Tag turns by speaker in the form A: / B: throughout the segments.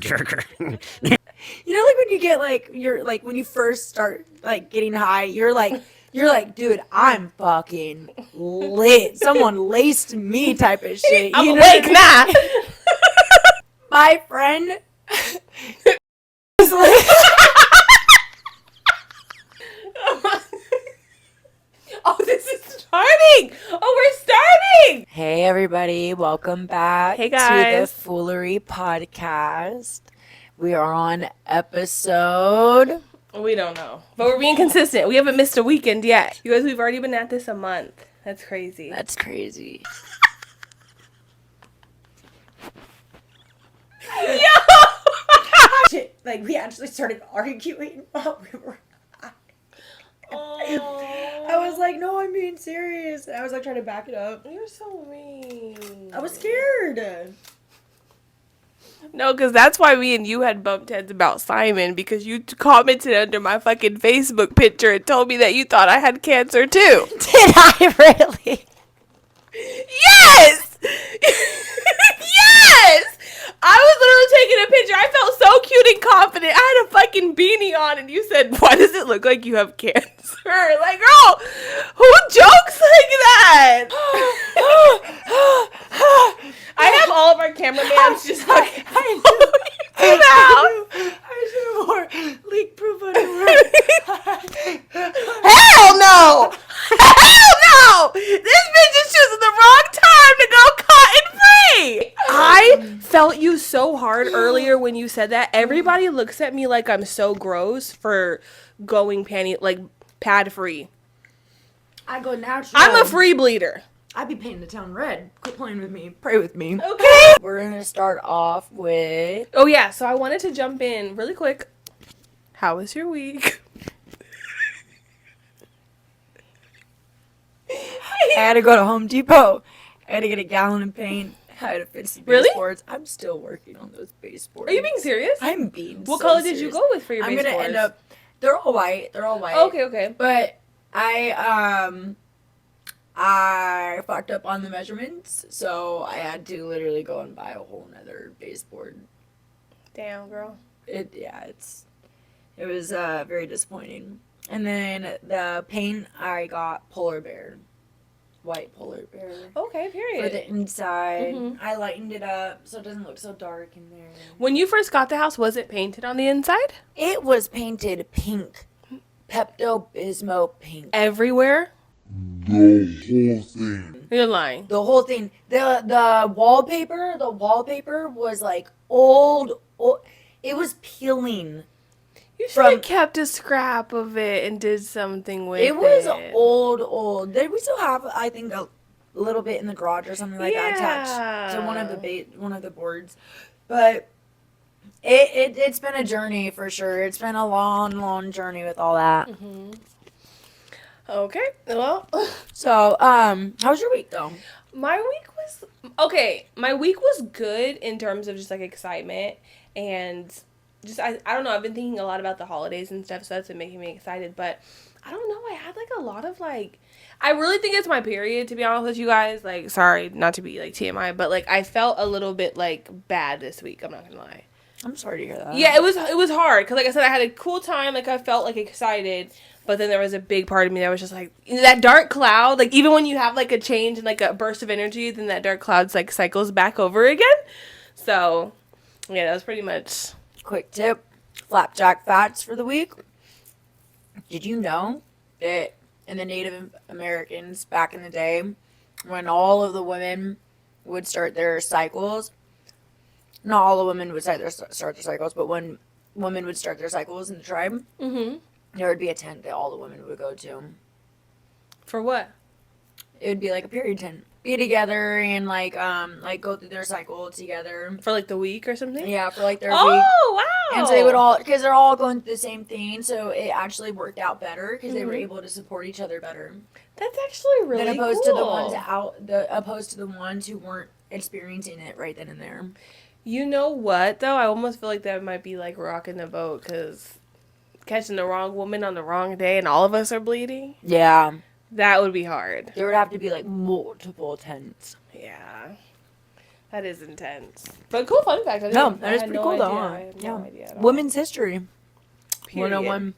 A: Jerker. You know, like when you get like you're like when you first start like getting high, you're like, dude, I'm fucking lit. Someone laced me type of shit.
B: I'm
A: You know
B: awake
A: what I mean?
B: now.
A: My friend was like,
B: Oh, this is starting. Oh, we're starting.
A: hey everybody, welcome back
B: Hey,
A: to the
B: guys.
A: Foolery podcast. We are on episode.
B: We don't know, but we're being consistent. We haven't missed a weekend yet. You guys, we've already been at this a month. That's crazy.
A: That's crazy. Shit, like we actually started arguing while we were. I was like, no, I'm being serious. I was like trying to back it up.
B: You're so mean.
A: I was scared.
B: No, because that's why me and you had bumped heads about Simon, because you commented under my fucking Facebook picture and told me that you thought I had cancer too.
A: Did I really?
B: Yes! Yes! I was literally taking a picture. I felt so cute and confident. I had a fucking beanie on, and you said, why does it look like you have cancer? Like, girl, who jokes like that? I have all of our cameramans just fucking
A: I should have wore leak proof underwear.
B: Hell no! Hell no! This bitch is choosing the wrong time to go cotton free! I felt you so hard earlier when you said that. Everybody looks at me like I'm so gross for going pad free.
A: I go natural.
B: I'm a free bleeder.
A: I be painting the town red. Quit playing with me. Pray with me.
B: Okay.
A: We're gonna start off with.
B: Oh yeah, so I wanted to jump in really quick. How was your week?
A: I had to go to Home Depot. I had to get a gallon of paint. I had to fix the
B: Really?
A: baseboards. I'm still working on those baseboards.
B: Are you being serious?
A: I'm being.
B: What
A: so
B: color
A: serious.
B: did you go with for your
A: I'm
B: baseboards?
A: gonna end up. They're all white. They're all white.
B: Okay.
A: But I fucked up on the measurements, so I had to literally go and buy a whole nother baseboard.
B: Damn, girl.
A: It was very disappointing. And then the paint I got polar bear, white polar bear.
B: Okay, period.
A: For the inside,
B: Mhm.
A: I lightened it up so it doesn't look so dark in there.
B: When you first got the house, was it painted on the inside?
A: It was painted pink, Pepto-Bismol pink.
B: Everywhere?
C: The whole thing.
B: You're lying.
A: The whole thing. The wallpaper was like old. It was peeling.
B: You should have kept a scrap of it and did something with it.
A: It was old. We still have, I think, a little bit in the garage or something like that attached to one of the boards. But it's been a journey for sure. It's been a long journey with all that.
B: Mm-hmm. Okay, well.
A: So, how's your week though?
B: My week was good in terms of just like excitement and just I don't know, I've been thinking a lot about the holidays and stuff, so that's been making me excited, but I don't know, I had like a lot of like, I really think it's my period, to be honest with you guys. Like, sorry, not to be like TMI, but like I felt a little bit like bad this week, I'm not gonna lie.
A: I'm sorry to hear that.
B: Yeah, it was hard because like I said, I had a cool time, like I felt like excited, but then there was a big part of me that was just like, that dark cloud, like even when you have like a change and like a burst of energy, then that dark cloud's like cycles back over again. So yeah, that was pretty much.
A: Quick tip, flapjack facts for the week. Did you know that in the Native Americans back in the day, when all of the women would start their cycles, not all the women would start their cycles, but when women would start their cycles in the tribe, there would be a tent that all the women would go to.
B: For what?
A: It would be like a period tent. Be together and like go through their cycle together.
B: For like the week or something?
A: Yeah, for like their week.
B: Oh, wow.
A: And so they would all, because they're all going through the same thing, so it actually worked out better because they were able to support each other better.
B: That's actually really
A: than opposed
B: cool.
A: to the ones who weren't experiencing it right then and there.
B: You know what, though? I almost feel like that might be like rocking the boat, because catching the wrong woman on the wrong day and all of us are bleeding.
A: Yeah.
B: That would be hard.
A: There would have to be like multiple tents.
B: Yeah. That is intense. But cool fun fact.
A: No, that is
B: had
A: pretty
B: no
A: cool though.
B: idea.
A: Huh?
B: I had
A: Yeah.
B: no idea at all.
A: Women's history.
B: Period.
A: 101.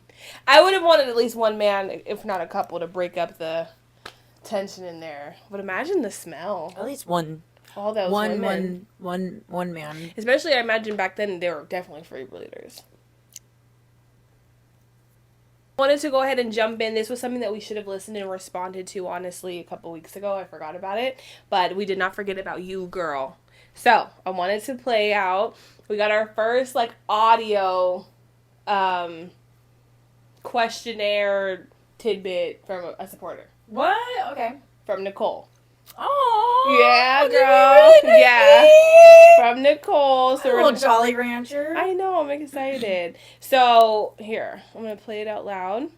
B: I would have wanted at least one man, if not a couple, to break up the tension in there. But imagine the smell.
A: At least one.
B: All those women.
A: One man.
B: Especially, I imagine back then, they were definitely free bleeders. I wanted to go ahead and jump in. This was something that we should have listened and responded to, honestly, a couple weeks ago. I forgot about it. But we did not forget about you, girl. So, I wanted to play out. We got our first, audio questionnaire tidbit from a supporter.
A: What? Okay.
B: From Nicole.
A: Oh.
B: Yeah, girl. Yeah. From Nicole. So
A: A
B: we're
A: little Jolly Rancher.
B: I know, I'm excited. So, here, I'm going to play it out loud.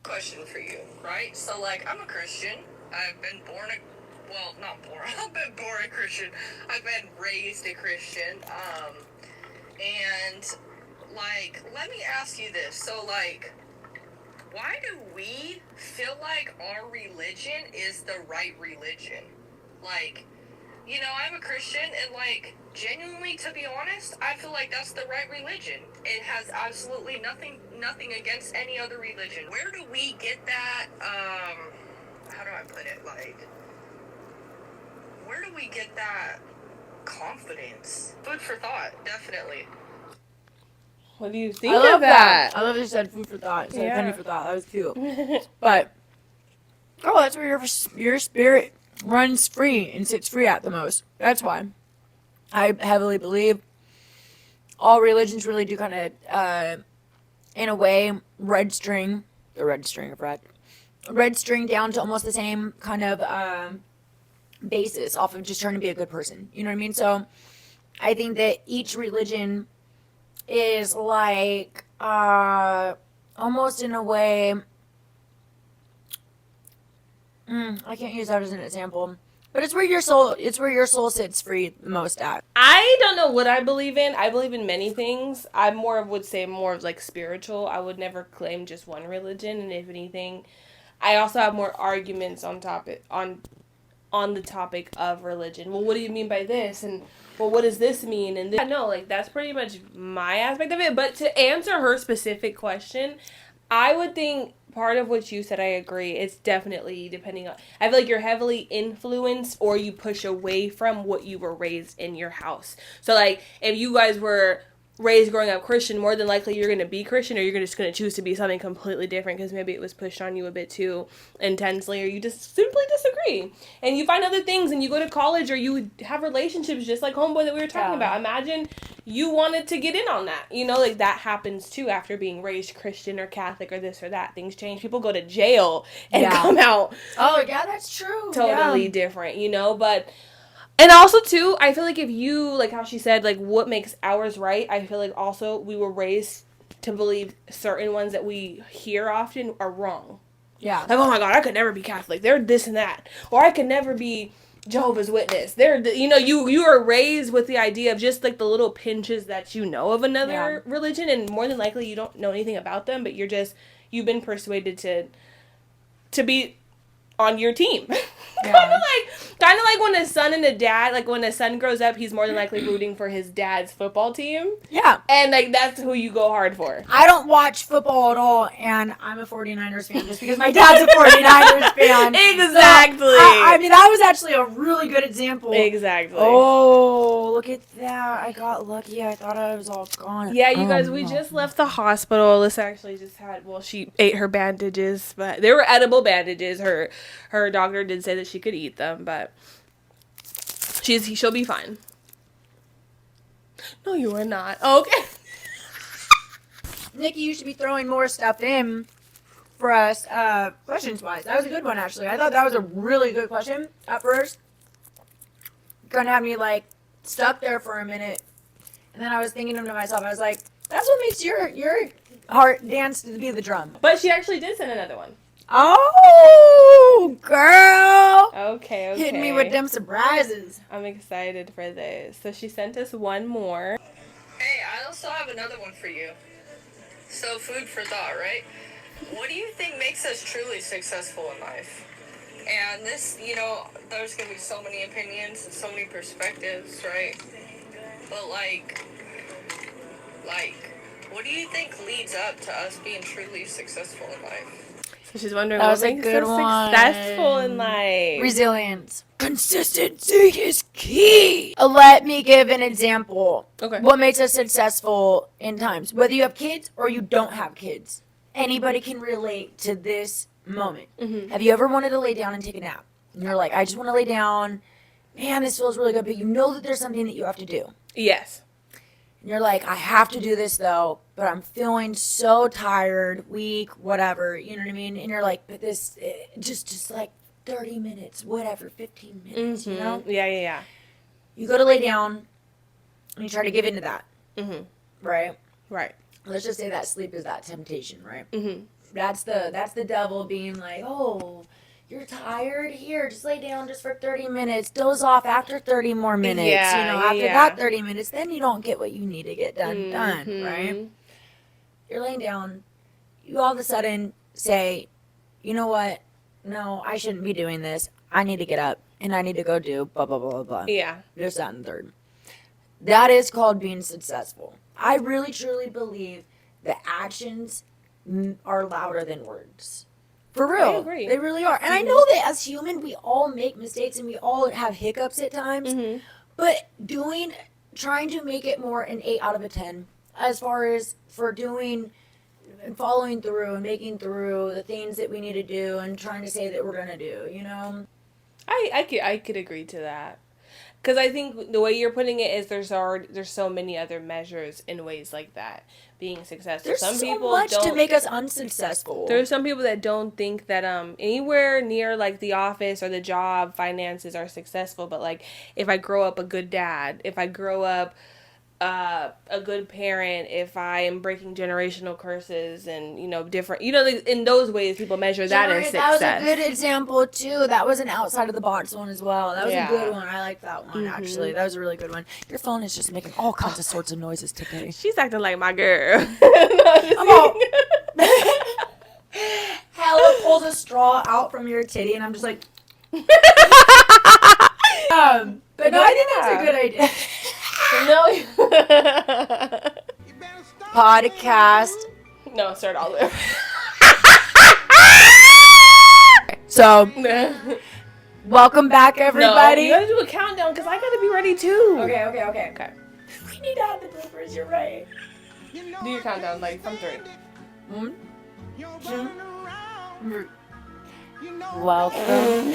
D: Question for you, right? So, I'm a Christian. I've been not born. I've been born a Christian. I've been raised a Christian. And, let me ask you this. So, why do we feel like our religion is the right religion? I'm a Christian, and, genuinely, to be honest, I feel like that's the right religion. It has absolutely nothing against any other religion. Where do we get that, how do I put it, where do we get that confidence? Food for thought, definitely.
B: What do you think
A: I love
B: of that?
A: I love that you said food for thought. Instead of
B: Yeah.
A: penny for thought. That was cute. But, that's where your spirit runs free and sits free at the most. That's why I heavily believe all religions really do kind of, in a way, red string down to almost the same kind of basis off of just trying to be a good person. You know what I mean? So I think that each religion is almost in a way, I can't use that as an example, but it's where your soul sits free the most at.
B: I don't know what I believe in. I believe in many things. I would say more of spiritual. I would never claim just one religion, and if anything, I also have more arguments on the topic of religion. Well, what do you mean by this? And well, what does this mean? And I know, that's pretty much my aspect of it. But to answer her specific question, I would think part of what you said, I agree. It's definitely depending on, I feel like you're heavily influenced or you push away from what you were raised in your house. So, if you guys were raised growing up Christian, more than likely you're going to be Christian, or you're just going to choose to be something completely different because maybe it was pushed on you a bit too intensely, or you just simply disagree. And you find other things, and you go to college, or you have relationships just like homeboy that we were talking about. Imagine you wanted to get in on that. That happens too after being raised Christian or Catholic or this or that. Things change. People go to jail and come out.
A: Oh, yeah, that's true.
B: Totally different, but... And also, too, I feel like if you, how she said, what makes ours right, I feel like also we were raised to believe certain ones that we hear often are wrong.
A: Yeah.
B: Oh my God, I could never be Catholic. They're this and that. Or I could never be Jehovah's Witness. You are raised with the idea of just, the little pinches that you know of another religion, and more than likely you don't know anything about them, but you've been persuaded to be on your team. Kind of like when a son and a dad, when a son grows up, he's more than likely rooting for his dad's football team.
A: Yeah.
B: And, that's who you go hard for.
A: I don't watch football at all, and I'm a 49ers fan just because my dad's a 49ers fan.
B: Exactly.
A: So, I mean, that was actually a really good example.
B: Exactly.
A: Oh, look at that. I got lucky. I thought I was all gone.
B: Yeah, you guys, we just left the hospital. Alyssa actually just she ate her bandages, but they were edible bandages. Her doctor did say that she could eat them, but she'll be fine. No, you are not. Oh, okay.
A: Nikki, you should be throwing more stuff in for us, questions-wise. That was a good one, actually. I thought that was a really good question at first. Kind of had me, stuck there for a minute. And then I was thinking to myself, I was like, that's what makes your heart dance to be the drum.
B: But she actually did send another one.
A: Oh, girl.
B: Okay.
A: Hitting me with them surprises.
B: I'm excited for this. So she sent us one more.
D: Hey, I also have another one for you. So, food for thought, right? What do you think makes us truly successful in life? And this, you know, there's gonna be so many opinions and so many perspectives, right? But what do you think leads up to us being truly successful in life?
B: So she's wondering
A: That
B: what
A: was a
B: makes
A: good
B: us
A: one.
B: successful in life.
A: Resilience. Consistency is key. Let me give an example.
B: Okay.
A: What makes us successful in times? Whether you have kids or you don't have kids, anybody can relate to this moment.
B: Mm-hmm.
A: Have you ever wanted to lay down and take a nap? And you're like, I just want to lay down. Man, this feels really good. But you know that there's something that you have to do.
B: Yes.
A: And you're like, I have to do this though, but I'm feeling so tired, weak, whatever. You know what I mean? And you're like, but this, just like 30 minutes, whatever, 15 minutes, you know?
B: Yeah.
A: You go to lay down and you try to give into that,
B: Mm-hmm.
A: right?
B: Right.
A: Let's just say that sleep is that temptation, right?
B: Mm-hmm.
A: That's the devil being like, oh, you're tired? Here, just lay down just for 30 minutes. Doze off after 30 more minutes.
B: Yeah,
A: After
B: yeah.
A: that 30 minutes, then you don't get what you need to get done,
B: Mm-hmm.
A: right? You're laying down. You all of a sudden say, you know what? No, I shouldn't be doing this. I need to get up and I need to go do blah, blah, blah, blah, blah.
B: Yeah.
A: This, that, and third. That is called being successful. I really, truly believe that actions are louder than words. For real.
B: I agree.
A: They really are. And I know that as human, we all make mistakes and we all have hiccups at times.
B: Mm-hmm.
A: But trying to make it more an 8 out of a 10 as far as for doing and following through and making through the things that we need to do and trying to say that we're going to do, you know?
B: I could agree to that. Because I think the way you're putting it is there's so many other measures in ways like that being successful.
A: There's
B: some
A: so
B: people
A: much
B: don't,
A: to make us unsuccessful.
B: There's some people that don't think that anywhere near like the office or the job finances are successful. But like if I grow up a good dad, if I grow up a good parent, if I am breaking generational curses and different, in those ways people measure that as success.
A: That was a good example too. That was an outside of the box one as well. That was a good one. I like that one actually. That was a really good one. Your phone is just making all kinds of sorts of noises today.
B: She's acting like my girl.
A: I'm all Hella pulls a straw out from your titty and I'm just like but no, I think that's a good idea.
B: No.
A: Podcast.
B: No, start all over.
A: So, welcome back, everybody.
B: No, you gotta do a countdown because I gotta be ready too.
A: Okay. We need to have the bloopers. You're right.
B: Do your countdown like from 3.
A: 1, 2, 3. Welcome.